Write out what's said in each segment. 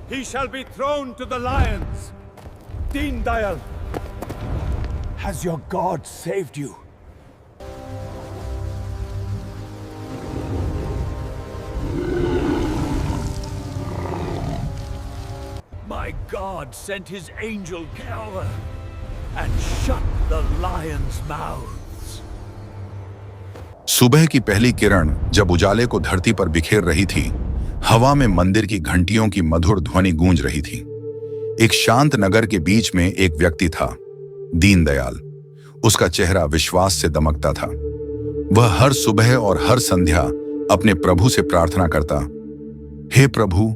he shall be thrown to the lions. Deen Dayal, has your God saved you? My God sent his angel Gelwa and shut the lions' mouths. सुबह की पहली किरण जब उजाले को धरती पर बिखेर रही थी, हवा में मंदिर की घंटियों की मधुर ध्वनि गूंज रही थी। एक शांत नगर के बीच में एक व्यक्ति था, दीनदयाल। उसका चेहरा विश्वास से दमकता था। वह हर सुबह और हर संध्या अपने प्रभु से प्रार्थना करता, हे प्रभु,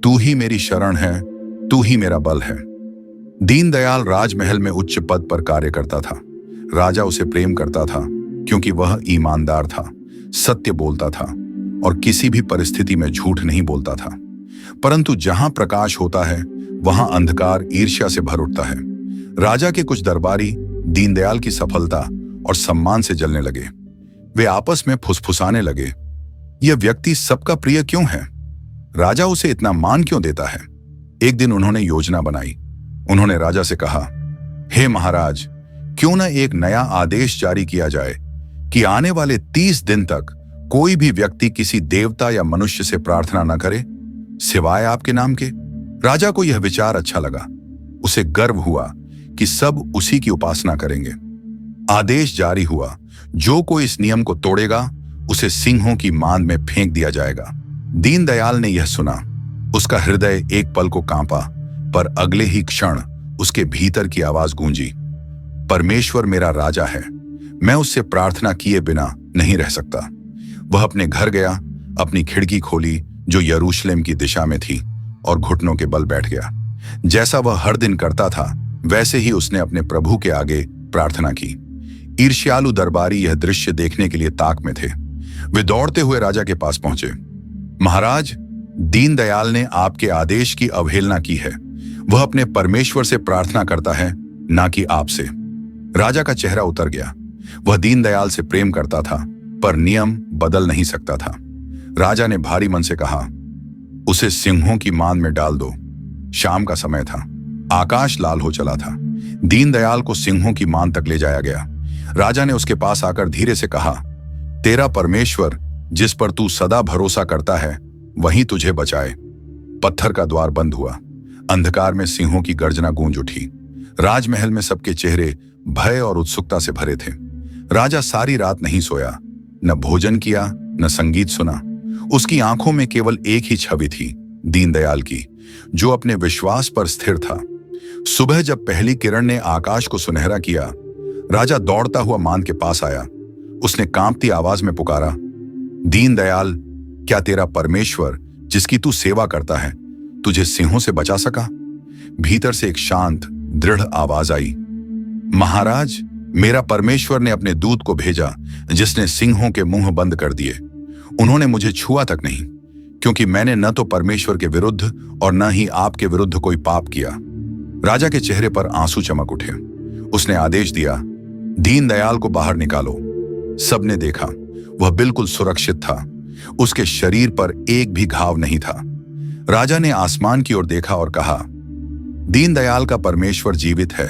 तू ही मेरी शरण है, तू ही मेरा बल है। दीनदयाल राजमहल में उच्च पद पर कार्य करता था। राजा उसे प्रेम करता था क्योंकि वह ईमानदार था, सत्य बोलता था और किसी भी परिस्थिति में झूठ नहीं बोलता था। परंतु जहां प्रकाश होता है वहां अंधकार ईर्ष्या से भर उठता है। राजा के कुछ दरबारी दीनदयाल की सफलता और सम्मान से जलने लगे। वे आपस में फुसफुसाने लगे, यह व्यक्ति सबका प्रिय क्यों है? राजा उसे इतना मान क्यों देता है? एक दिन उन्होंने योजना बनाई। उन्होंने राजा से कहा, हे महाराज, क्यों न एक नया आदेश जारी किया जाए कि आने वाले 30 दिन तक कोई भी व्यक्ति किसी देवता या मनुष्य से प्रार्थना न करे सिवाय आपके नाम के। राजा को यह विचार अच्छा लगा। उसे गर्व हुआ कि सब उसी की उपासना करेंगे। आदेश जारी हुआ, जो कोई इस नियम को तोड़ेगा उसे सिंहों की मांद में फेंक दिया जाएगा। दीनदयाल ने यह सुना। उसका हृदय एक पल को कांपा, पर अगले ही क्षण उसके भीतर की आवाज गूंजी, परमेश्वर मेरा राजा है, मैं उससे प्रार्थना किए बिना नहीं रह सकता। वह अपने घर गया, अपनी खिड़की खोली जो यरूशलेम की दिशा में थी और घुटनों के बल बैठ गया। जैसा वह हर दिन करता था वैसे ही उसने अपने प्रभु के आगे प्रार्थना की। ईर्ष्यालु दरबारी यह दृश्य देखने के लिए ताक में थे। वे दौड़ते हुए राजा के पास पहुंचे। महाराज, दीनदयाल ने आपके आदेश की अवहेलना की है। वह अपने परमेश्वर से प्रार्थना करता है, ना कि आपसे। राजा का चेहरा उतर गया। वह दीनदयाल से प्रेम करता था, पर नियम बदल नहीं सकता था। राजा ने भारी मन से कहा, उसे सिंहों की मांद में डाल दो। शाम का समय था, आकाश लाल हो चला था। दीनदयाल को सिंहों की मांद तक ले जाया गया। राजा ने उसके पास आकर धीरे से कहा, तेरा परमेश्वर जिस पर तू सदा भरोसा करता है वही तुझे बचाए। पत्थर का द्वार बंद हुआ। अंधकार में सिंहों की गर्जना गूंज उठी। राजमहल में सबके चेहरे भय और उत्सुकता से भरे थे। राजा सारी रात नहीं सोया, न भोजन किया, न संगीत सुना। उसकी आंखों में केवल एक ही छवि थी, दीनदयाल की, जो अपने विश्वास पर स्थिर था। सुबह जब पहली किरण ने आकाश को सुनहरा किया, राजा दौड़ता हुआ मांद के पास आया। उसने कांपती आवाज में पुकारा, दीनदयाल, क्या तेरा परमेश्वर जिसकी तू सेवा करता है तुझे सिंहों से बचा सका? भीतर से एक शांत दृढ़ आवाज आई, महाराज, मेरा परमेश्वर ने अपने दूत को भेजा जिसने सिंहों के मुंह बंद कर दिए। उन्होंने मुझे छुआ तक नहीं, क्योंकि मैंने न तो परमेश्वर के विरुद्ध और न ही आपके विरुद्ध कोई पाप किया। राजा के चेहरे पर आंसू चमक उठे। उसने आदेश दिया, दीनदयाल को बाहर निकालो। सबने देखा, वह बिल्कुल सुरक्षित था। उसके शरीर पर एक भी घाव नहीं था। राजा ने आसमान की ओर देखा और कहा, दीनदयाल का परमेश्वर जीवित है।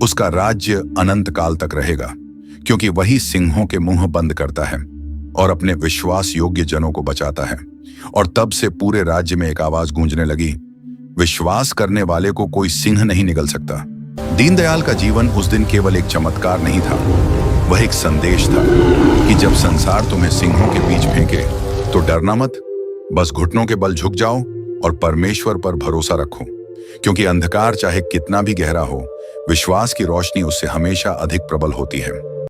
उसका राज्य अनंत काल तक रहेगा, क्योंकि वही सिंहों के मुंह बंद करता है और अपने विश्वास योग्य जनों को बचाता है। और तब से पूरे राज्य में एक आवाज गूंजने लगी, विश्वास करने वाले को कोई सिंह नहीं निगल सकता। दीनदयाल का जीवन उस दिन केवल एक चमत्कार नहीं था, वह एक संदेश था कि जब संसार तुम्हें सिंहों के बीच फेंके तो डरना मत, बस घुटनों के बल झुक जाओ और परमेश्वर पर भरोसा रखो, क्योंकि अंधकार चाहे कितना भी गहरा हो, विश्वास की रोशनी उससे हमेशा अधिक प्रबल होती है।